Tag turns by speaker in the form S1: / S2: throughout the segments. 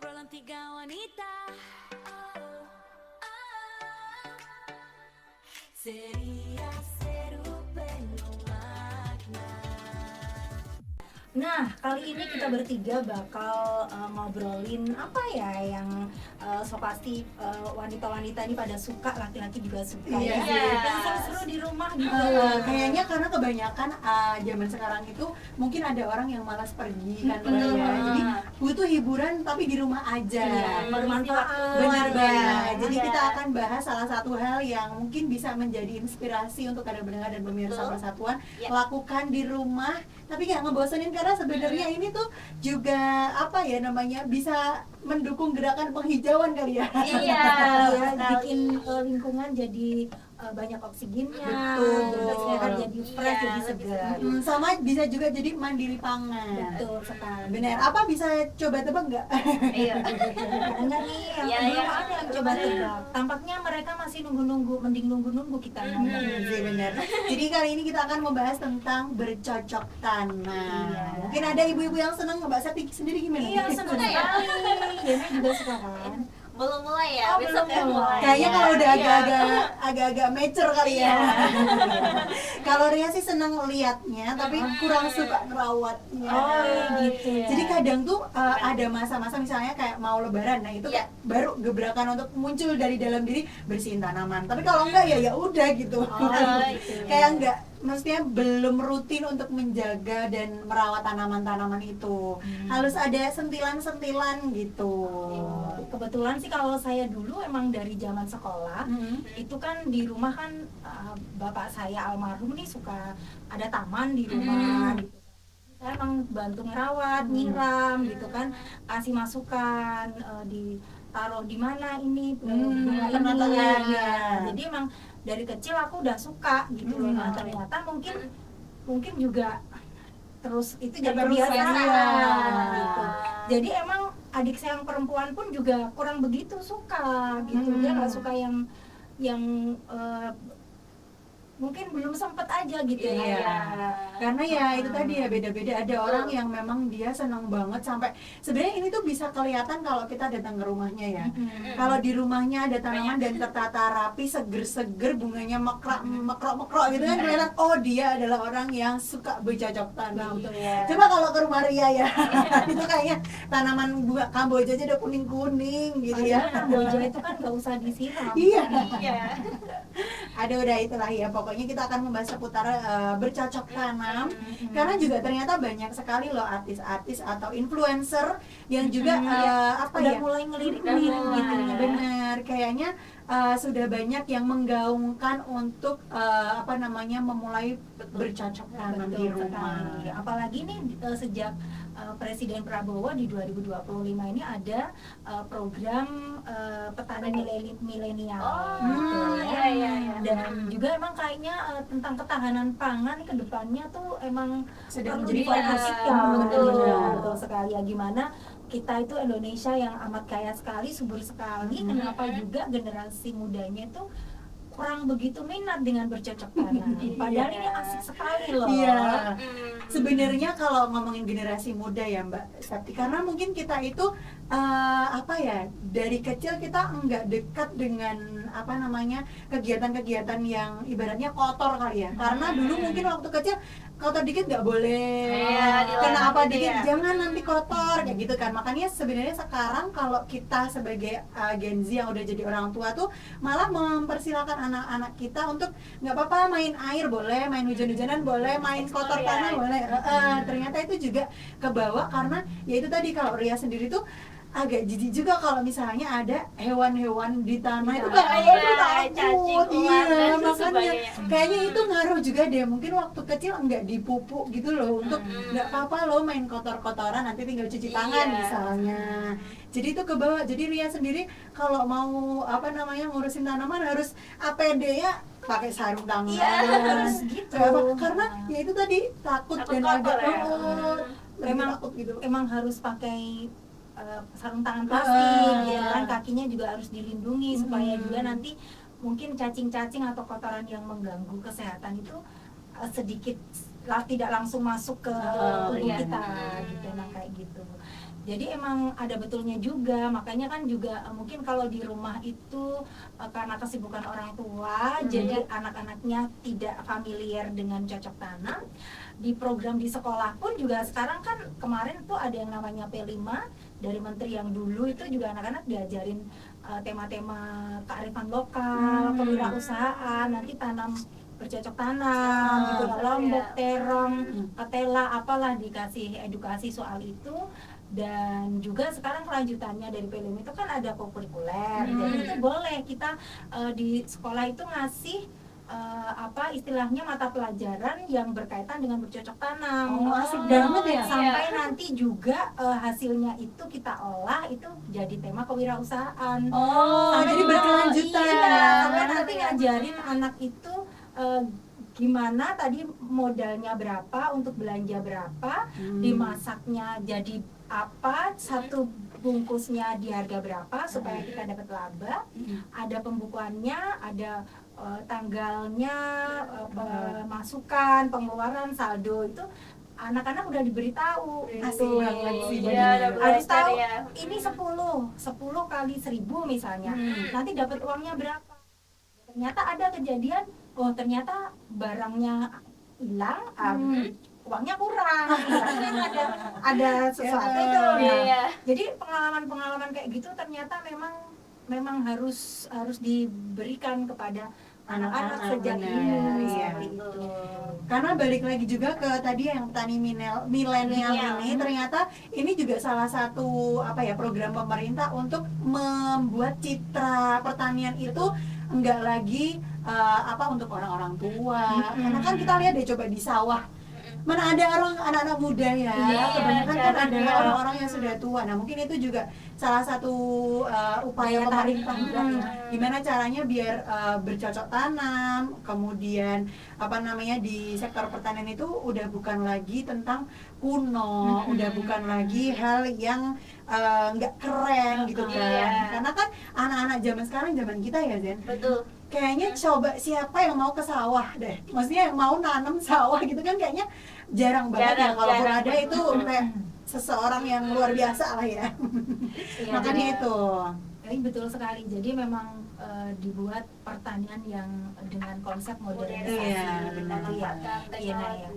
S1: obrolan tiga wanita. Ceria seru penuh makna.
S2: Nah, kali ini kita bertiga bakal ngobrolin apa ya yang so pasti wanita-wanita ini pada suka, laki-laki juga suka
S3: Iya.
S2: ya. Yang seru-seru di rumah gitu.
S3: Kayaknya karena kebanyakan zaman sekarang itu mungkin ada orang yang malas pergi kan Mbak, ya. Jadi butuh hiburan tapi di rumah aja.
S2: Iya, bermanfaat.
S3: Benar
S2: Iya.
S3: banget. Jadi
S2: Iya.
S3: kita akan bahas salah satu hal yang mungkin bisa menjadi inspirasi untuk para pendengar dan pemirsa Persatuan lakukan di rumah tapi nggak ngebosenin, karena sebenarnya ini tuh juga apa ya namanya, bisa mendukung gerakan penghijauan kali ya.
S2: Iya, bikin lingkungan jadi banyak oksigennya,
S3: Betul.
S2: sehat, jadi fresh, jadi segar.
S3: Sama bisa juga jadi mandiri pangan.
S2: Betul sekali.
S3: Benar. Apa bisa coba tebak nggak?
S4: Iya.
S2: Enggak nih, yang
S4: Iya,
S2: belum
S4: iya.
S2: ada yang coba tebak. Tampaknya mereka masih nunggu-nunggu, mending nunggu-nunggu kita ngomong.
S3: Iya benar. Jadi kali ini kita akan membahas tentang bercocok tanam.
S2: Iya.
S3: Mungkin ada ibu-ibu yang senang, Mbak Septi sendiri gimana?
S2: Iya, senang sekali. Yana juga suka kan?
S4: Belum mulai ya,
S2: Oh,
S4: besok
S2: belum
S4: ya
S2: mulai.
S4: mulai.
S3: Kayaknya kalau udah
S4: Iya.
S3: agak-agak mature kali ya. Kalau Ria sih senang liatnya, tapi kurang suka ngerawatnya.
S2: Oh, gitu ya.
S3: Jadi kadang tuh ada masa-masa misalnya kayak mau lebaran, nah itu
S4: Iya.
S3: kayak baru gebrakan untuk muncul dari dalam diri bersihin tanaman. Tapi kalau enggak ya udah gitu.
S4: itu.
S3: Kayak enggak, maksudnya belum rutin untuk menjaga dan merawat tanaman-tanaman itu. Harus ada sentilan-sentilan gitu.
S2: Kebetulan sih kalau saya dulu emang dari zaman sekolah itu kan di rumah kan bapak saya almarhum nih suka ada taman di rumah gitu. Saya emang bantu ngerawat, nyiram gitu kan, kasih masukan, ditaruh di mana ini bunga ini
S3: penataan,
S2: ya.
S3: ya.
S2: Jadi emang dari kecil aku udah suka gitu loh. Nah, ternyata mungkin juga terus itu jadi
S3: Keterusan,
S2: kebiasaan
S3: iya.
S2: gitu. Jadi emang adik saya yang perempuan pun juga kurang begitu suka gitu. Dia nggak suka yang mungkin belum sempet aja gitu
S3: Iya.
S2: ya.
S3: Karena ya itu tadi ya beda-beda, ada orang yang memang dia senang banget sampai sebenarnya ini tuh bisa kelihatan kalau kita datang ke rumahnya ya. Kalau di rumahnya ada tanaman dan tertata rapi, seger-seger, bunganya mekrok-mekrok gitu kan, kelihatan oh dia adalah orang yang suka bercocok tanam.
S2: Betul ya.
S3: Coba kalau ke rumah Ria ya, itu kayaknya tanaman bunga kamboja aja udah kuning-kuning gitu ya.
S2: Kamboja itu kan nggak usah disiram.
S3: Iya.
S4: Iya.
S3: Ada udah itulah ya, pokoknya kita akan membahas seputar bercocok tanam karena juga ternyata banyak sekali loh artis-artis atau influencer yang juga apa
S2: Udah
S3: ya,
S2: mulai ngelirik
S4: Udah
S2: gitu
S4: mulai.
S2: ya.
S3: benar kayaknya sudah banyak yang menggaungkan untuk apa namanya memulai bercocok tanam di
S2: Betul
S3: rumah.
S2: sekali. Apalagi nih sejak Presiden Prabowo di 2025 ini ada program petani milenial. gitu ya.
S4: Iya.
S2: Dan juga emang kayaknya tentang ketahanan pangan ke depannya tuh emang
S3: Sedang
S2: perlu
S3: menjadi
S2: diperhatikan.
S3: fokus.
S2: Betul sekali ya, gimana kita itu Indonesia yang amat kaya sekali, subur sekali, kenapa juga generasi mudanya itu kurang begitu minat dengan bercocok tanam. Padahal ini asik sekali loh.
S3: Iya. Sebenarnya kalau ngomongin generasi muda ya Mbak Septi, karena mungkin kita itu apa ya, dari kecil kita enggak dekat dengan apa namanya kegiatan-kegiatan yang ibaratnya kotor kali ya. Karena dulu mungkin waktu kecil kotor dikit nggak boleh,
S4: Iya, dilarang
S3: kena apa
S4: gitu
S3: dikit
S4: ya.
S3: jangan nanti kotor kayak gitu kan. Makanya sebenarnya sekarang kalau kita sebagai Gen Z yang udah jadi orang tua tuh malah mempersilahkan anak-anak kita untuk nggak apa-apa main air boleh, main hujan-hujanan boleh, main kotor
S4: ya.
S3: tanah boleh. Ternyata itu juga kebawa karena ya itu tadi, kalau Ria sendiri tuh agak jijik juga kalau misalnya ada hewan-hewan di tanah itu
S2: Iya,
S3: kayak
S4: cacing,
S3: takut.
S4: ular, dan
S3: Iya, makanya
S4: sebagainya.
S3: kayaknya itu ngaruh juga deh, mungkin waktu kecil enggak dipupuk gitu loh untuk nggak apa-apa lo main kotor-kotoran, nanti tinggal cuci tangan
S4: Iya.
S3: misalnya. Jadi itu kebawa. Jadi Ria sendiri kalau mau apa namanya ngurusin tanaman harus APD ya, pakai sarung tangan.
S4: Iya,
S2: harus gitu.
S3: Karena ya itu tadi takut
S4: Takut
S3: dan
S4: kotor
S3: agak
S4: ya.
S3: lebih
S2: Emang-
S3: takut gitu.
S2: Emang harus pakai sarung tangan plastik,
S3: Iya.
S2: ya kan, kakinya juga harus dilindungi supaya juga nanti mungkin cacing-cacing atau kotoran yang mengganggu kesehatan itu sedikit tidak langsung masuk ke tubuh
S4: iya.
S2: kita gitu, emang kayak gitu. Jadi emang ada betulnya juga, makanya kan juga mungkin kalau di rumah itu karena kesibukan orang tua, jadi anak-anaknya tidak familiar dengan cocok tanam. Di program di sekolah pun juga sekarang kan kemarin tuh ada yang namanya P5 dari menteri yang dulu itu juga anak-anak diajarin tema-tema kearifan lokal, kewirausahaan, nanti tanam bercocok tanam gitu, lombok, terong, ketela, apalah dikasih edukasi soal itu. Dan juga sekarang kelanjutannya dari PLM itu kan ada kokurikuler, jadi itu boleh kita di sekolah itu ngasih istilahnya mata pelajaran yang berkaitan dengan bercocok tanam.
S3: Asik
S2: Dan
S3: banget ya.
S2: sampai nanti juga hasilnya itu kita olah itu jadi tema kewirausahaan.
S3: Jadi berkelanjutan
S2: Iya,
S3: ya.
S2: sampai nanti ngajarin anak itu gimana tadi modalnya berapa untuk belanja berapa, dimasaknya jadi apa, satu bungkusnya di harga berapa supaya kita dapat laba, ada pembukuannya, ada tanggalnya, pemasukan, pengeluaran, saldo itu anak-anak udah diberitahu.
S3: Asik banget sih.
S2: Jadi
S4: Iya, udah
S2: harus
S4: belajar
S2: tahu
S4: ya.
S2: ini 10 kali 1000 misalnya, nanti dapat uangnya berapa. Ternyata ada kejadian, ternyata barangnya hilang, uangnya kurang. ada sesuatu itu. Nah,
S4: Iya.
S2: jadi pengalaman-pengalaman kayak gitu ternyata memang harus diberikan kepada anak-anak sejak
S3: benar,
S2: dini
S3: iya.
S2: seperti itu.
S3: Karena balik lagi juga ke tadi yang petani milenial ini, ternyata ini juga salah satu program pemerintah untuk membuat citra pertanian itu enggak lagi untuk orang-orang tua. Karena kan kita lihat deh coba di sawah, mana ada anak-anak muda ya, kebanyakan kan adalah orang-orang yang sudah tua. Nah mungkin itu juga salah satu upaya pemerintah juga ya, gimana caranya biar bercocok tanam, kemudian di sektor pertanian itu udah bukan lagi tentang kuno, udah bukan lagi hal yang nggak keren gitu kan. Karena kan anak-anak zaman sekarang, zaman kita ya Zen,
S4: Betul.
S3: kayaknya coba siapa yang mau ke sawah deh, maksudnya yang mau nanam sawah gitu kan kayaknya jarang banget ya, kalaupun
S4: jarang.
S3: ada itu kayak seseorang yang luar biasa lah ya. Makanya itu
S2: Betul sekali. Jadi memang dibuat pertanian yang dengan konsep modernisasi.
S3: Iya, benar.
S2: Gitu ya. Yena ya.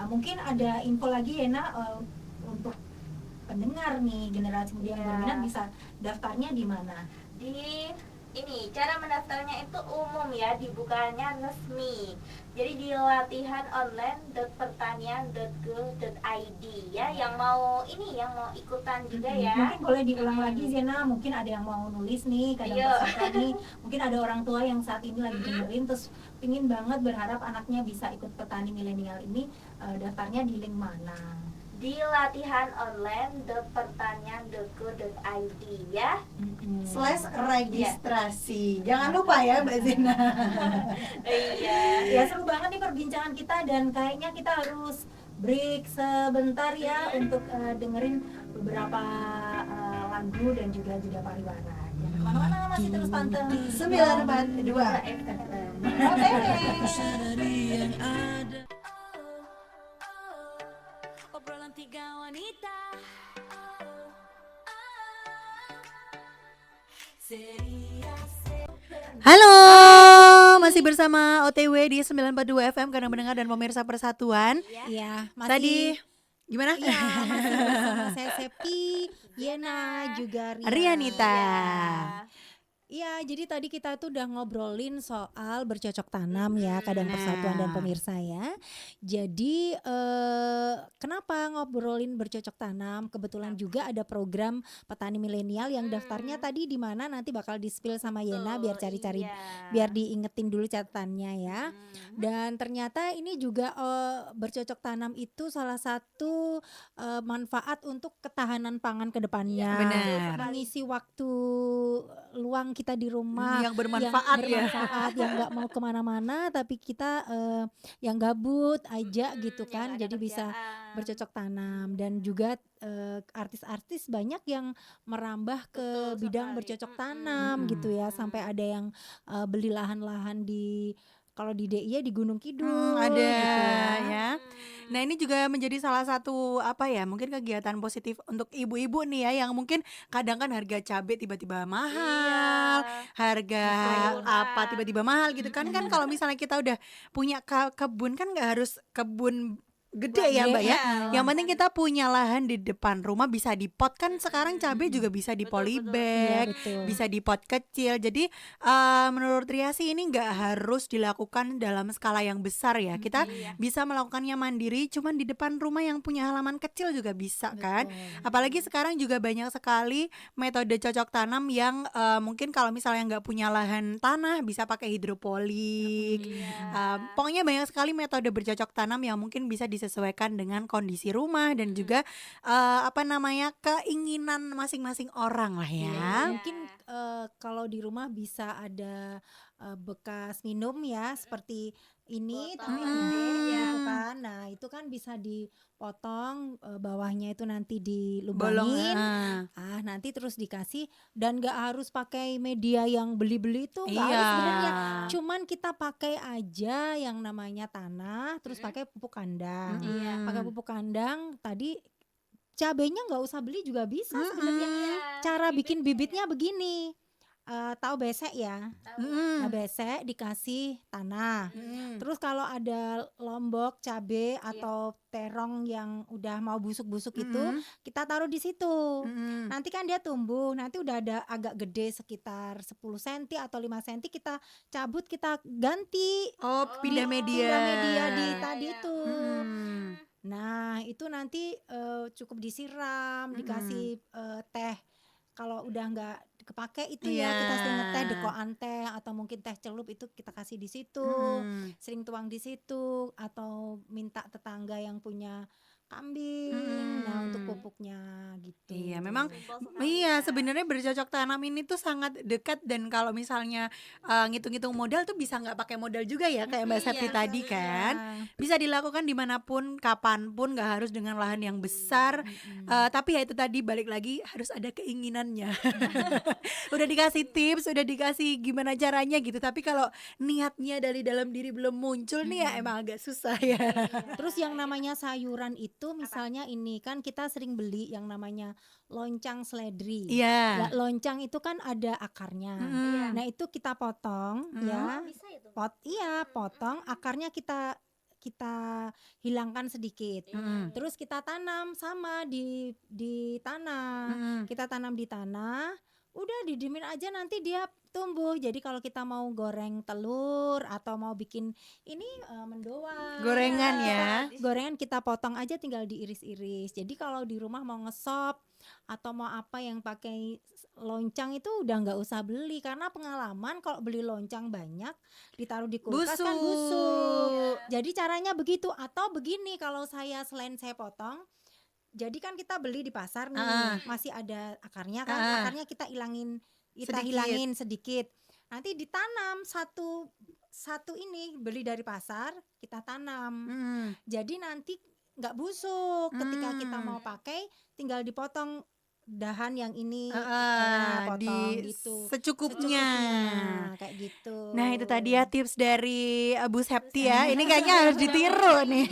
S2: Mungkin ada info lagi Yena untuk pendengar nih generasi muda yang berminat bisa daftarnya di mana?
S4: Di ini cara mendaftarnya itu umum ya, dibukanya resmi. Jadi di latihanon.pertanian.go.id ya, yang mau ikutan juga ya.
S2: Mungkin boleh diulang lagi Zena, mungkin ada yang mau nulis nih, kadang peserta nih, mungkin ada orang tua yang saat ini lagi dengerin terus pingin banget berharap anaknya bisa ikut petani milenial ini, daftarnya di link mana?
S4: Di latihanon.pertanian.go.id ya.
S3: /registrasi. Jangan lupa ya Mbak Zina.
S4: Iya.
S2: Ya seru banget nih perbincangan kita dan kayaknya kita harus break sebentar ya untuk dengerin beberapa lagu dan juga jeda pariwara. Jangan kemana-mana, masih terus panteng
S3: 942
S1: Obrolan tiga wanita.
S5: Halo, masih bersama OTW di 942 FM karena mendengar dan pemirsa Persatuan.
S6: Iya, masih
S5: Tadi gimana?
S6: Iya, masih bersama saya Septi, Yena, juga
S5: Rianita.
S6: Iya, jadi tadi kita tuh udah ngobrolin soal bercocok tanam ya, kadang Persatuan dan pemirsa ya. Jadi kenapa ngobrolin bercocok tanam? Kebetulan juga ada program petani milenial yang daftarnya tadi di mana nanti bakal di-spill sama Yena biar cari-cari, biar diingetin dulu catatannya ya. Dan ternyata ini juga bercocok tanam itu salah satu manfaat untuk ketahanan pangan ke depannya.
S5: Benar.
S6: Mengisi waktu luang kita di rumah
S5: Yang bermanfaat ya.
S6: yang nggak mau kemana-mana tapi kita yang gabut aja gitu kan, jadi bisa bercocok tanam. Dan juga artis-artis banyak yang merambah ke bidang bercocok tanam gitu ya, sampai ada yang beli lahan-lahan di kalau di DIY di Gunung Kidul
S5: ada
S6: gitu
S5: ya. Nah ini juga menjadi salah satu apa ya, mungkin kegiatan positif untuk ibu-ibu nih ya, yang mungkin kadang kan harga cabai tiba-tiba mahal, harga apa tiba-tiba mahal gitu kan. Kan kalau misalnya kita udah punya kebun kan nggak harus kebun gede ya Mbak ya. Yang penting kita punya lahan di depan rumah, bisa di pot kan sekarang cabai juga bisa di polybag,
S6: Iya, betul.
S5: bisa di pot kecil. Jadi menurut Ria sih ini nggak harus dilakukan dalam skala yang besar ya. Kita bisa melakukannya mandiri, cuman di depan rumah yang punya halaman kecil juga bisa kan. Apalagi sekarang juga banyak sekali metode cocok tanam yang mungkin kalau misalnya nggak punya lahan tanah bisa pakai hidropolik. Pokoknya banyak sekali metode bercocok tanam yang mungkin bisa disesuaikan dengan kondisi rumah dan juga keinginan masing-masing orang lah ya.
S6: Mungkin kalau di rumah bisa ada bekas minum ya seperti ini tapi yang gede gitu kan. Nah, itu kan bisa dipotong bawahnya itu nanti dilubangin. Nanti terus dikasih dan nggak harus pakai media yang beli-beli itu nggak harus sebenarnya. Cuman kita pakai aja yang namanya tanah terus pakai pupuk kandang. Pakai pupuk kandang tadi cabenya nggak usah beli juga bisa sebenarnya. Cara bikin bibitnya begini. Tahu besek ya? Nah, besek dikasih tanah. Terus kalau ada lombok cabe atau terong yang udah mau busuk-busuk itu kita taruh di situ. Nanti kan dia tumbuh, nanti udah ada agak gede sekitar 10 cm atau 5 cm kita cabut, kita ganti.
S5: Pindah media.
S6: Pindah media di tadi itu. Nah, itu nanti cukup disiram, dikasih teh. Kalau udah nggak kepake itu ya kita sering ngeteh dekokan teh atau mungkin teh celup itu kita kasih di situ, sering tuang di situ atau minta tetangga yang punya kambing. Nah, untuk pupuknya gitu.
S5: Iya, memang iya sebenarnya bercocok tanam ini tuh sangat dekat dan kalau misalnya ngitung-ngitung modal tuh bisa nggak pakai modal juga ya kayak Mbak Septi tadi kan. Bisa dilakukan dimanapun, kapanpun, nggak harus dengan lahan yang besar. Tapi ya itu tadi balik lagi harus ada keinginannya. Udah dikasih tips, udah dikasih gimana caranya gitu. Tapi kalau niatnya dari dalam diri belum muncul nih ya emang agak susah ya.
S6: Terus yang namanya sayuran itu misalnya ini kan kita sering beli yang namanya loncang seledri.
S5: Iya.
S6: Ya, loncang itu kan ada akarnya. Nah, itu kita potong ya. Potong akarnya kita hilangkan sedikit. Terus kita tanam sama di tanah. Kita tanam di tanah. Udah didiemin aja nanti dia tumbuh. Jadi kalau kita mau goreng telur atau mau bikin ini mendoan
S5: Gorengan ya.
S6: Gorengan kita potong aja tinggal diiris-iris. Jadi kalau di rumah mau ngesop atau mau apa yang pakai loncang itu udah nggak usah beli karena pengalaman kalau beli loncang banyak ditaruh di kulkas kan busuk. Jadi caranya begitu atau begini kalau selain saya potong. Jadi kan kita beli di pasar nih, masih ada akarnya kan, akarnya kita hilangin sedikit. Nanti ditanam satu ini beli dari pasar, kita tanam. Jadi nanti nggak busuk. Ketika kita mau pakai, tinggal dipotong dahan yang ini potong gitu
S5: secukupnya
S6: kayak gitu.
S5: Nah itu tadi ya tips dari Bu Septi ya. Ini kayaknya harus ditiru nih.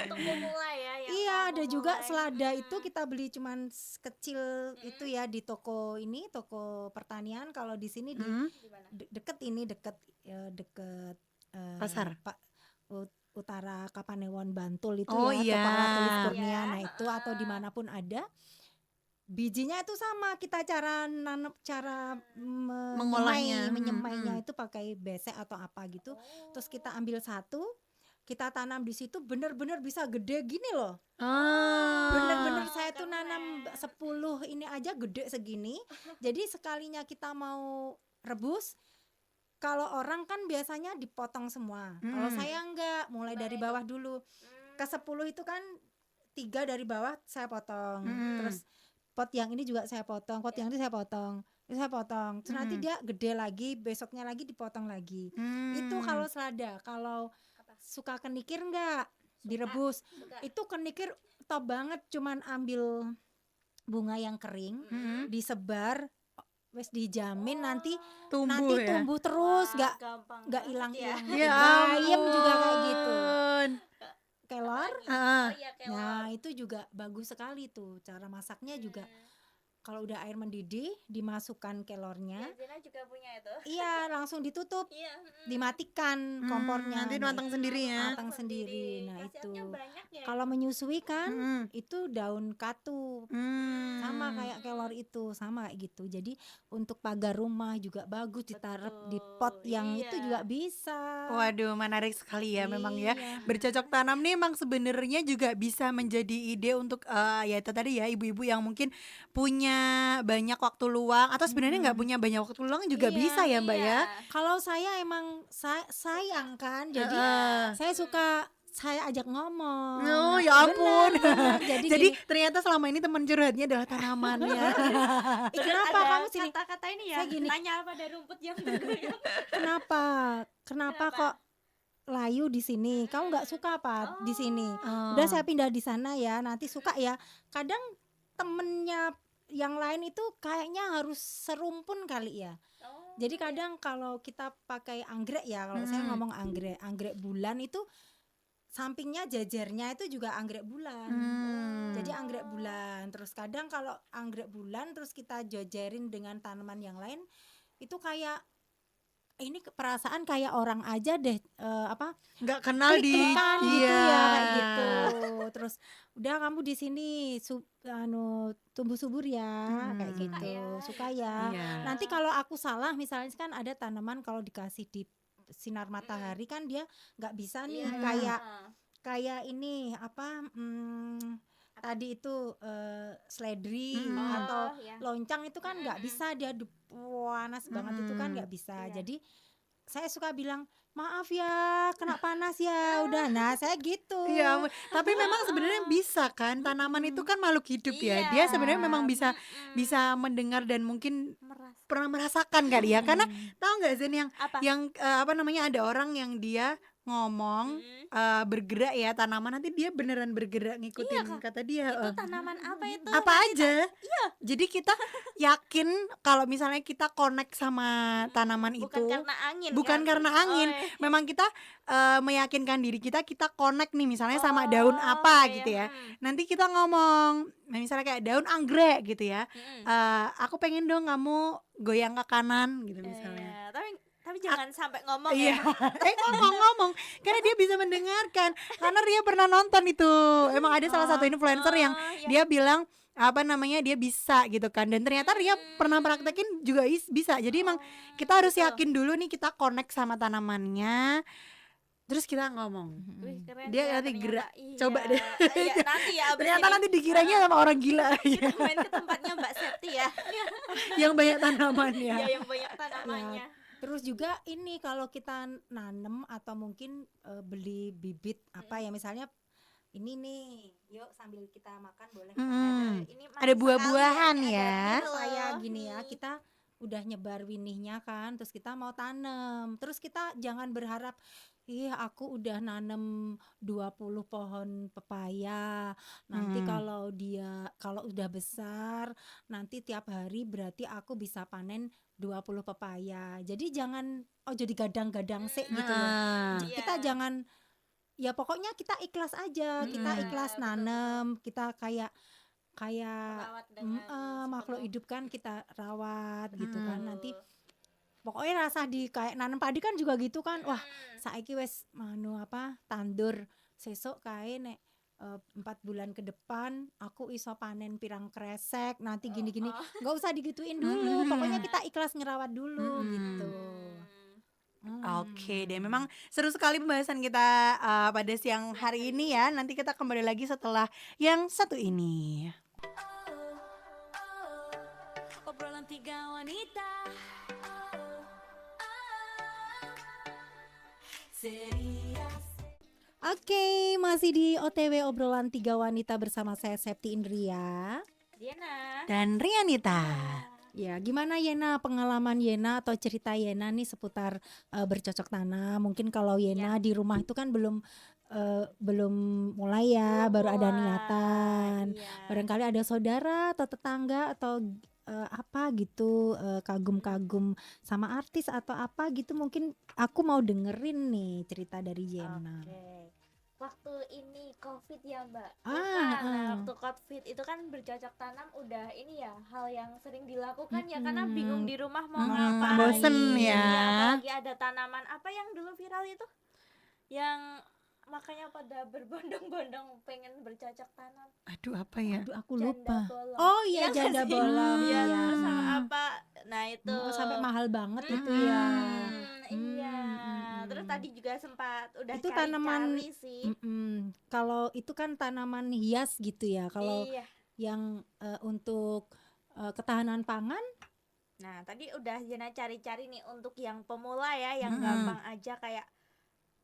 S4: Untuk memulai ya.
S6: Iya, ada juga selada itu kita beli cuman kecil itu ya di toko pertanian. Kalau di sini deket
S5: pasar
S6: Utara Kapanewon Bantul itu
S5: Oh,
S6: ya,
S5: iya.
S6: Toko Tulis Kurnia. Nah itu atau dimanapun ada bijinya itu sama kita cara
S5: Mengolahnya.
S6: menyemainya itu pakai besek atau apa gitu. Terus kita ambil satu, kita tanam di situ bener-bener bisa gede gini loh. Bener-bener saya tuh nanam 10 ini aja gede segini. Jadi sekalinya kita mau rebus, kalau orang kan biasanya dipotong semua. Kalau saya enggak, mulai dari bawah dulu. Ke 10 itu kan 3 dari bawah saya potong. Terus pot yang ini juga saya potong, pot yang ini saya potong. Terus nanti dia gede lagi, besoknya lagi dipotong lagi. Itu kalau selada. Kalau suka kenikir enggak? Direbus. Itu kenikir top banget, cuman ambil bunga yang kering, disebar wes dijamin nanti
S5: Tumbuh ya.
S6: tumbuh terus,
S4: Wah, gampang
S6: nggak
S4: banget
S6: hilang-hilang.
S5: Ya
S6: Bayam juga kayak gitu.
S5: ampun.
S6: Kelor,
S5: Ah.
S4: Oh iya, kelor.
S6: nah itu juga bagus sekali tuh. Cara masaknya juga kalau udah air mendidih, dimasukkan kelornya.
S4: Ya, Zena juga punya itu.
S6: Iya, langsung ditutup,
S4: Iya,
S6: dimatikan kompornya.
S5: Nanti
S6: Nah,
S5: matang sendiri ya.
S6: matang sendiri. Nah,
S4: Khasiatnya
S6: itu.
S4: banyak ya.
S6: Kalau menyusui kan
S5: Mm-mm.
S6: itu daun katu.
S5: Hmm.
S6: Sama kayak kelor itu, sama kayak gitu. Jadi untuk pagar rumah juga bagus ditaruh di pot yang
S4: Iya.
S6: itu juga bisa.
S5: Waduh, menarik sekali ya memang ya.
S6: Iya.
S5: Bercocok tanam nih emang sebenarnya juga bisa menjadi ide untuk ya itu tadi ya ibu-ibu yang mungkin punya banyak waktu luang atau sebenarnya nggak punya banyak waktu luang juga
S6: Iya,
S5: bisa ya Mbak ya.
S6: Kalau saya emang sayang kan, jadi
S5: Heeh.
S6: saya ajak ngomong.
S5: Oh ya ampun.
S6: Benar.
S5: Jadi
S6: gini,
S5: ternyata selama ini teman curhatnya adalah tanamannya.
S6: kenapa
S4: Ada
S6: kamu sini?
S4: kata-kata ini ya,
S6: Saya gini.
S4: tanya pada rumput yang bergoyang.
S6: Kenapa? Kenapa kok layu di sini? Kamu nggak suka apa di sini?
S5: Oh.
S6: Udah saya pindah di sana ya. Nanti suka ya. Kadang temennya yang lain itu kayaknya harus serumpun kali ya.
S4: Oh,
S6: Jadi kadang kalau kita pakai anggrek ya, kalau saya ngomong anggrek bulan itu sampingnya jajarnya itu juga anggrek bulan. Jadi anggrek bulan. Terus kadang kalau anggrek bulan terus kita jajarin dengan tanaman yang lain itu kayak ini perasaan kayak orang aja deh
S5: nggak kenal di
S6: klik-klikan gitu
S5: iya.
S6: ya kayak gitu. Terus udah kamu di sini tumbuh subur ya kayak gitu. Suka ya.
S5: Iya.
S6: Nanti kalau aku salah misalnya kan ada tanaman kalau dikasih di sinar matahari kan dia nggak bisa nih kayak ini tadi itu seledri atau loncang itu kan nggak bisa dia panas banget itu kan nggak bisa. Jadi saya suka bilang maaf ya kena panas ya udah. Nah saya gitu.
S5: Iya, tapi memang sebenarnya bisa kan, tanaman itu kan makhluk hidup ya. Dia sebenarnya memang bisa mendengar dan mungkin pernah merasakan kali ya. Karena tahu nggak Zen yang apa namanya ada orang yang dia ngomong bergerak ya tanaman nanti dia beneran bergerak ngikutin kata dia.
S4: itu tanaman apa itu?
S5: Apa aja? Jadi kita yakin kalau misalnya kita connect sama tanaman
S4: Bukan
S5: itu
S4: karena angin.
S5: bukan
S4: kan?
S5: karena angin, memang kita meyakinkan diri kita connect nih misalnya sama daun apa gitu ya. Nanti kita ngomong, misalnya kayak daun anggrek gitu ya. Aku pengen dong kamu goyang ke kanan gitu misalnya.
S4: Tapi jangan sampai ngomong
S5: Iya,
S4: ya.
S5: ngomong karena dia bisa mendengarkan. Karena dia pernah nonton itu. Emang ada salah satu influencer yang dia bilang apa namanya dia bisa gitu kan, dan ternyata dia pernah praktekin juga bisa. Jadi emang kita harus yakin dulu nih kita connect sama tanamannya. Terus kita ngomong.
S4: Wih, keren
S5: Dia
S4: ya,
S5: nanti
S4: ternyata.
S5: gerak.
S4: Iya.
S5: Coba deh.
S4: Iya, nanti ya abis
S5: Ternyata
S4: ini
S5: nanti dikiranya sama orang gila
S4: kita main ke tempatnya Mbak Septi ya.
S5: yang banyak tanamannya.
S4: Iya, yang banyak tanamannya.
S6: Terus juga ini kalau kita nanem atau mungkin beli bibit apa ya misalnya ini nih, yuk sambil kita makan boleh.
S4: Ini
S5: Ada
S4: manis
S5: buah-buahan
S4: sekali
S5: ya.
S4: Ada
S6: Kayak gini ya, kita udah nyebar winihnya kan, terus kita mau tanam. Terus kita jangan berharap, aku udah nanem 20 pohon pepaya. Nanti kalau udah besar, nanti tiap hari berarti aku bisa panen 20 pepaya. Jadi jangan jadi gadang-gadang sih gitu loh. Kita jangan, ya pokoknya kita ikhlas aja. Kita ikhlas nanem, kita kayak
S4: Rawat dengan
S6: makhluk hidup kan kita rawat gitu kan. Nanti pokoknya rasa di kayak nanam padi kan juga gitu kan. Wah, saiki wes tandur sesuk kae nek 4 bulan ke depan aku iso panen pirang kresek nanti gini-gini. Nggak usah digituin dulu. Pokoknya kita ikhlas ngerawat dulu gitu.
S5: Oke deh, memang seru sekali pembahasan kita pada siang hari ini ya. Nanti kita kembali lagi setelah yang satu ini.
S1: Obrolan tiga wanita.
S6: Oke, masih di OTW obrolan 3 wanita bersama saya Septi Indria.
S4: Diana.
S5: Dan Rianita.
S6: Ya, gimana Yena pengalaman Yena atau cerita Yena nih seputar bercocok tanam? Mungkin kalau Yena di rumah itu kan belum mulai ya, baru ada niatan. Barangkali ada saudara atau tetangga atau apa gitu, kagum-kagum sama artis atau apa gitu, mungkin aku mau dengerin nih cerita dari Jena.
S4: Oke. Waktu ini COVID ya Mbak.
S6: Ah,
S4: Waktu COVID itu kan bercocok tanam udah ini ya hal yang sering dilakukan ya karena bingung di rumah mau ngapain.
S5: bosen ya.
S4: Apalagi ada tanaman apa yang dulu viral itu, yang makanya pada berbondong-bondong pengen bercocok tanam.
S5: Aduh, apa ya?
S6: Aduh, aku
S4: Janda
S6: lupa.
S4: bolong.
S6: Oh iya,
S4: Iya nggak
S6: janda
S4: sih?
S6: bolong.
S4: Iya,
S6: Iya.
S4: terus sama apa? Nah itu.
S6: Sampai mahal banget itu ya.
S4: Iya.
S6: Mm.
S4: Terus tadi juga sempat udah
S6: Itu tanaman
S4: cari-cari sih.
S6: Kalau itu kan tanaman hias gitu ya. Kalau
S4: Iya.
S6: yang untuk ketahanan pangan,
S4: Nah, tadi udah Jena cari-cari nih untuk yang pemula ya, yang gampang aja kayak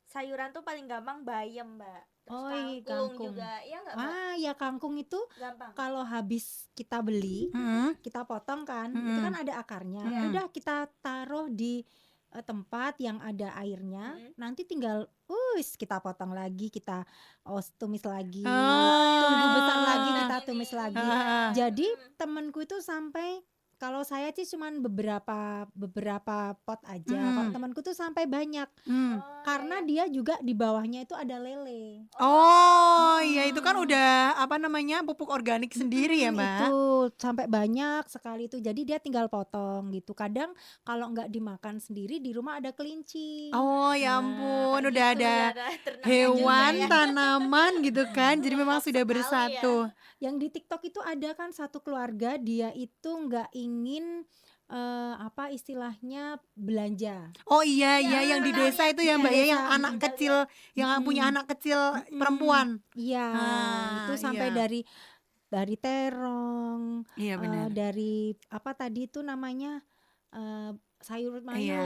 S4: sayuran tuh paling gampang bayam, Mbak. Terus
S6: Oh, iya,
S4: kangkung
S6: kangkung.
S4: juga, iya nggak, Mbak?
S6: ya kangkung itu
S4: Gampang.
S6: kalau habis kita beli, kita potong kan, itu kan ada akarnya. Udah kita taruh di tempat yang ada airnya, nanti tinggal kita potong lagi, kita tumis lagi, tunggu besar lagi, kita tumis lagi. Jadi temenku itu sampai, kalau saya sih cuman beberapa pot aja. Kalau temanku tuh sampai banyak. Karena dia juga di bawahnya itu ada lele.
S5: Oh iya, itu kan udah apa namanya, pupuk organik sendiri ya Mbak.
S6: Itu sampai banyak sekali itu. Jadi dia tinggal potong gitu. Kadang kalau nggak dimakan sendiri, di rumah ada kelinci.
S5: Oh ya ampun, udah
S4: Gitu,
S5: ada
S4: ternaknya
S5: hewan,
S4: juga ya.
S5: tanaman gitu kan. Jadi memang
S4: Lengkap
S5: sudah
S4: sekali
S5: bersatu.
S6: Yang di TikTok itu ada kan satu keluarga, dia itu nggak ingin apa istilahnya belanja.
S5: Oh iya iya, yang di desa itu ya Mbak ya, yang
S6: desa.
S5: anak kecil, yang punya anak kecil perempuan.
S6: Iya, itu sampai
S5: iya.
S6: dari terong,
S5: Iya benar.
S6: dari apa tadi itu namanya, sayur mayur,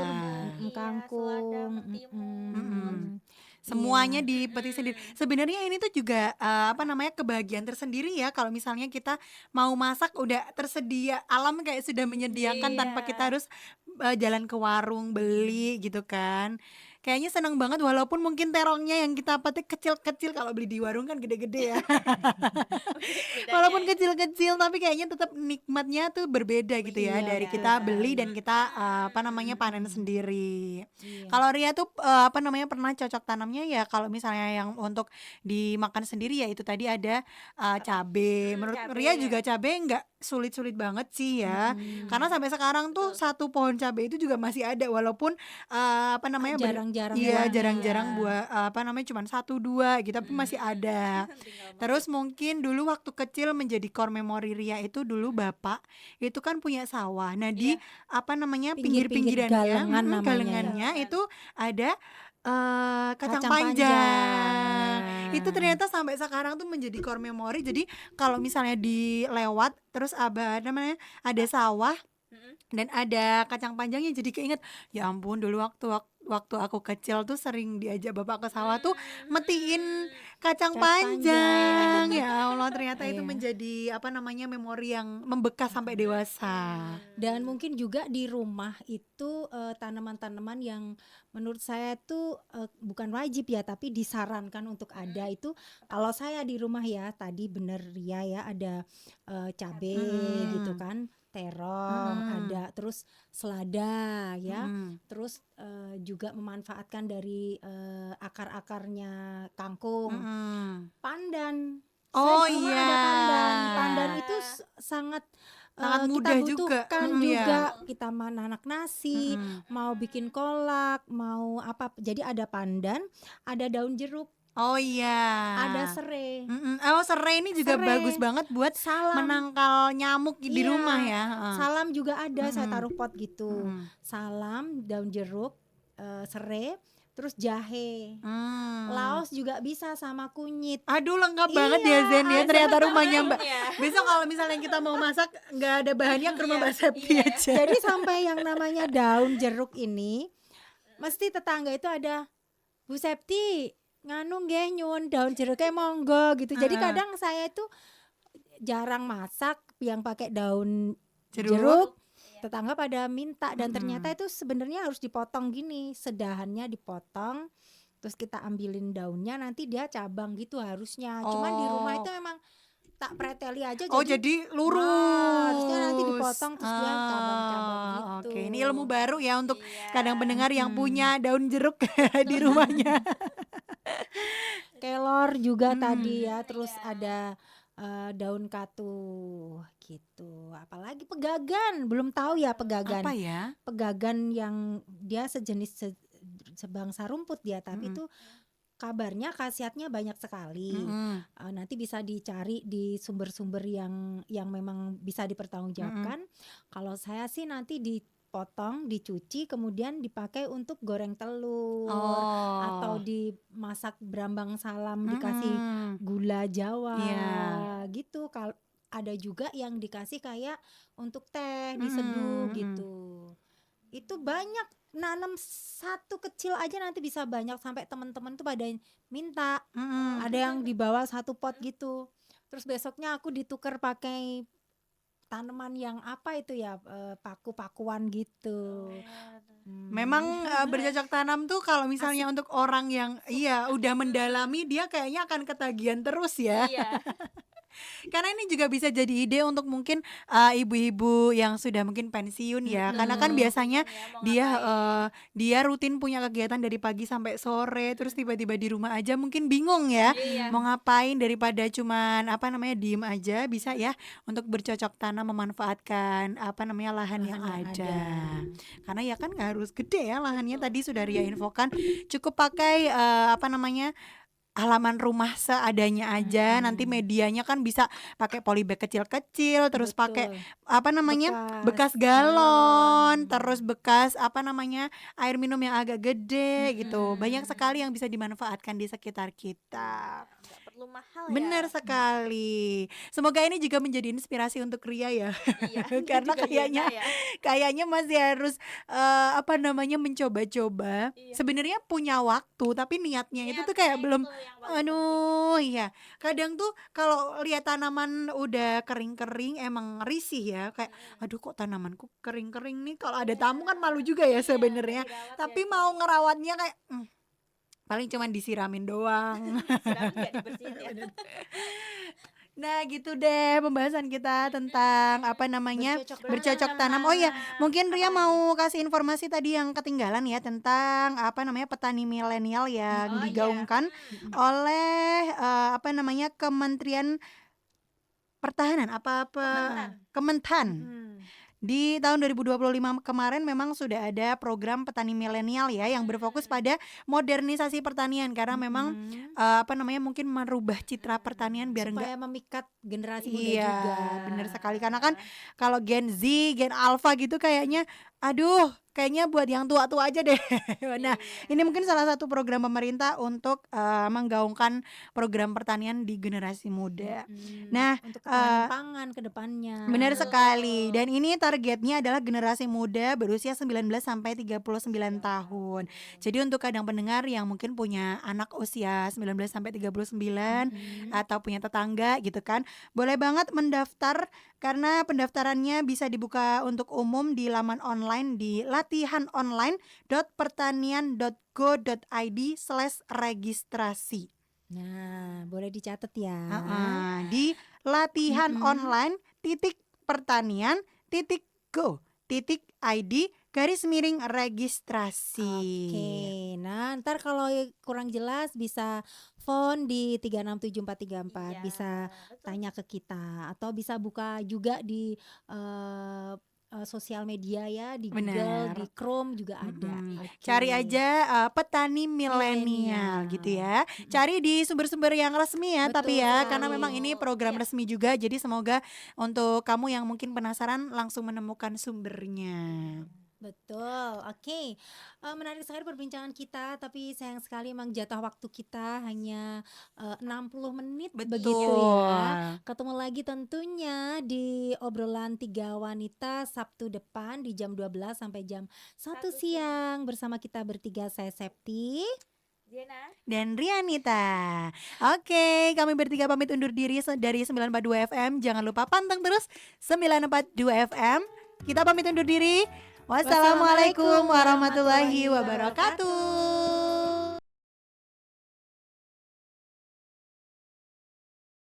S5: Iya.
S6: kangkung,
S4: selada, mentimun.
S5: Semuanya dipetik sendiri. Sebenarnya ini tuh juga apa namanya, kebahagiaan tersendiri ya kalau misalnya kita mau masak udah tersedia, alam kayak sudah menyediakan tanpa kita harus jalan ke warung beli gitu kan. Kayaknya senang banget walaupun mungkin terongnya yang kita petik kecil-kecil, kalau beli di warung kan gede-gede ya. Walaupun kecil-kecil tapi kayaknya tetap nikmatnya tuh berbeda gitu ya, dari kita beli dan kita apa namanya, panen sendiri. Kalau Ria tuh apa namanya, pernah cocok tanamnya ya kalau misalnya yang untuk dimakan sendiri ya itu tadi ada cabe. Menurut
S4: Cabe,
S5: Ria juga cabe nggak sulit-sulit banget sih ya. Karena sampai sekarang tuh satu pohon cabe itu juga masih ada walaupun apa namanya,
S6: jarang-jarang
S5: iya
S6: buahnya.
S5: jarang-jarang buah apa namanya, cuman 1-2 gitu tapi masih ada. Terus mungkin dulu waktu kecil menjadi core memory Ria itu dulu bapak itu kan punya sawah. Nah di apa namanya,
S6: Pinggir-pinggir
S5: pinggir-pinggirannya,
S6: galengan namanya ya.
S5: galengannya itu ada kacang
S6: Kacang
S5: panjang.
S6: panjang.
S5: Itu ternyata sampai sekarang tuh menjadi core memory. Jadi kalau misalnya dilewat terus apa namanya, ada sawah dan ada kacang panjangnya, jadi keinget ya ampun dulu waktu aku kecil tuh sering diajak bapak ke sawah tuh metiin kacang panjang. Ya Allah, ternyata itu menjadi apa namanya, memori yang membekas sampai dewasa.
S6: Dan mungkin juga di rumah itu tanaman-tanaman yang menurut saya tuh bukan wajib ya, tapi disarankan untuk ada itu. Kalau saya di rumah ya, tadi bener Ria ya, ada cabe gitu kan, terong, ada terus selada ya, terus juga memanfaatkan dari akar-akarnya kangkung, pandan.
S5: Oh
S6: Saya di rumah
S5: iya.
S6: ada pandan. Pandan itu sangat
S5: Sangat
S6: kita
S5: mudah juga.
S6: butuhkan
S5: Iya.
S6: juga. Kita menanak nasi, mau bikin kolak, mau apa. Jadi ada pandan, ada daun jeruk,
S5: Oh iya.
S6: ada serai.
S5: Oh serai ini juga
S6: Serai.
S5: bagus banget buat
S6: Salam.
S5: menangkal nyamuk di
S6: Iya.
S5: rumah ya.
S6: Salam juga ada, saya taruh pot gitu. Salam, daun jeruk, serai, terus jahe. Laos juga bisa sama kunyit.
S5: Aduh lengkap banget ya Zen ya, ternyata rumahnya Mbak.
S4: Iya.
S5: Besok kalau misalnya kita mau masak nggak ada bahannya, ke rumah Mbak Septi aja.
S6: Jadi sampai yang namanya daun jeruk ini, mesti tetangga itu ada, Bu Septi nganu nggih nyuwun daun jeruknya monggo gitu. Jadi kadang saya itu jarang masak yang pakai daun jeruk. Tetangga pada minta, dan ternyata itu sebenarnya harus dipotong gini, sedahannya dipotong, terus kita ambilin daunnya, nanti dia cabang gitu harusnya. Cuman di rumah itu memang tak preteli aja
S5: Oh jadi lurus.
S6: harusnya nanti dipotong terus dia cabang-cabang gitu.
S5: Oke, ini ilmu baru ya untuk
S4: Iya.
S5: kadang pendengar yang punya daun jeruk di rumahnya.
S6: Kelor juga
S5: Hmm.
S6: tadi ya, terus ada daun katu gitu. Apalagi pegagan, belum tahu ya pegagan.
S5: Apa ya?
S6: Pegagan yang dia sejenis sebangsa rumput dia, tapi
S5: Mm-mm.
S6: itu kabarnya khasiatnya banyak sekali.
S5: Mm-mm.
S6: Nanti bisa dicari di sumber-sumber yang memang bisa dipertanggungjawabkan. Kalau saya sih nanti dipotong, dicuci, kemudian dipakai untuk goreng telur atau
S5: Oh.
S6: dimasak berambang salam, dikasih
S5: Mm-mm.
S6: gula Jawa
S5: Iya.
S6: gitu. Kalau ada juga yang dikasih kayak untuk teh diseduh
S5: Mm-mm.
S6: gitu. Itu banyak, nanam satu kecil aja nanti bisa banyak, sampai teman-teman tuh pada minta.
S5: Mm-mm.
S6: Ada yang dibawa satu pot gitu. Terus besoknya aku ditukar pakai tanaman yang apa itu ya, paku-pakuan gitu.
S5: Memang bercocok tanam tuh kalau misalnya untuk orang yang udah mendalami, dia kayaknya akan ketagihan terus ya.
S4: Iya.
S5: Karena ini juga bisa jadi ide untuk mungkin ibu-ibu yang sudah mungkin pensiun ya. Karena kan biasanya dia rutin punya kegiatan dari pagi sampai sore, terus tiba-tiba di rumah aja mungkin bingung ya
S4: Iya.
S5: mau ngapain, daripada cuman diem aja, bisa ya untuk bercocok tanam, memanfaatkan lahan yang ada. Karena ya kan nggak harus gede ya lahannya, tadi sudah Ria infokan, cukup pakai halaman rumah seadanya aja. Nanti medianya kan bisa pakai polybag kecil-kecil, terus pakai bekas galon, terus bekas air minum yang agak gede gitu. Banyak sekali yang bisa dimanfaatkan di sekitar kita.
S4: Nggak perlu mahal ya.
S5: Benar sekali. Semoga ini juga menjadi inspirasi untuk Ria ya.
S4: Iya.
S5: Karena
S4: Juga Diana ya.
S5: kayaknya masih harus mencoba-coba.
S4: Iya.
S5: Sebenarnya punya waktu, tapi niatnya itu tuh kayak
S4: Niatnya
S5: belum.
S4: itu yang paling
S5: Aduh, iya. Kadang tuh kalau lihat tanaman udah kering-kering emang risih ya. Kayak aduh, kok tanamanku kering-kering nih. Kalau ada tamu kan malu juga ya sebenarnya.
S4: dirawat
S5: Tapi
S4: ya.
S5: mau ngerawatnya kayak paling cuman disiramin doang.
S4: Siram nggak dibersihin ya.
S5: Nah gitu deh pembahasan kita tentang bercocok tanam. Oh iya, mungkin Ria mau kasih informasi tadi yang ketinggalan ya, tentang petani milenial yang
S4: Oh,
S5: digaungkan oleh Kementerian Pertahanan Kementan. Di tahun 2025 kemarin memang sudah ada program petani milenial ya, yang berfokus pada modernisasi pertanian, karena memang mungkin merubah citra pertanian biar enggak.
S6: Supaya memikat generasi muda
S5: Iya,
S6: juga.
S5: bener sekali. Karena kan kalau Gen Z, Gen Alpha gitu kayaknya kayaknya buat yang tua-tua aja deh. Nah, ini mungkin salah satu program pemerintah untuk menggaungkan program pertanian di generasi muda. Nah,
S6: Untuk ketahanan pangan ke depannya.
S5: benar sekali. Dan ini targetnya adalah generasi muda berusia 19 sampai 39 tahun. Jadi untuk kadang pendengar yang mungkin punya anak usia 19 sampai 39 atau punya tetangga gitu kan, boleh banget mendaftar, karena pendaftarannya bisa dibuka untuk umum di laman online di latihanonline.pertanian.go.id/registrasi.
S6: Nah, boleh dicatat ya.
S5: Di latihanonline.pertanian.go.id/registrasi.
S6: Oke, nah ntar kalau kurang jelas bisa phone di 3674434,
S4: Iya,
S6: bisa
S4: betul.
S6: tanya ke kita, atau bisa buka juga di sosial media ya, di Google,
S5: Benar.
S6: di Chrome juga ada. Oke.
S5: Cari aja petani milenial gitu ya. Cari di sumber-sumber yang resmi ya, tapi
S6: Betul
S5: ya
S6: sekali.
S5: karena memang ini program resmi juga, jadi semoga untuk kamu yang mungkin penasaran langsung menemukan sumbernya.
S6: Betul, oke. Menarik sekali perbincangan kita, tapi sayang sekali emang jatah waktu kita hanya 60 menit begitu ya. Ketemu lagi tentunya di obrolan 3 wanita Sabtu depan di jam 12 sampai jam 1 siang bersama kita bertiga, saya Septi.
S4: Diana.
S5: Dan Rianita. Oke, kami bertiga pamit undur diri dari 942 FM. Jangan lupa panteng terus 942 FM. Kita pamit undur diri. Wassalamualaikum warahmatullahi wabarakatuh.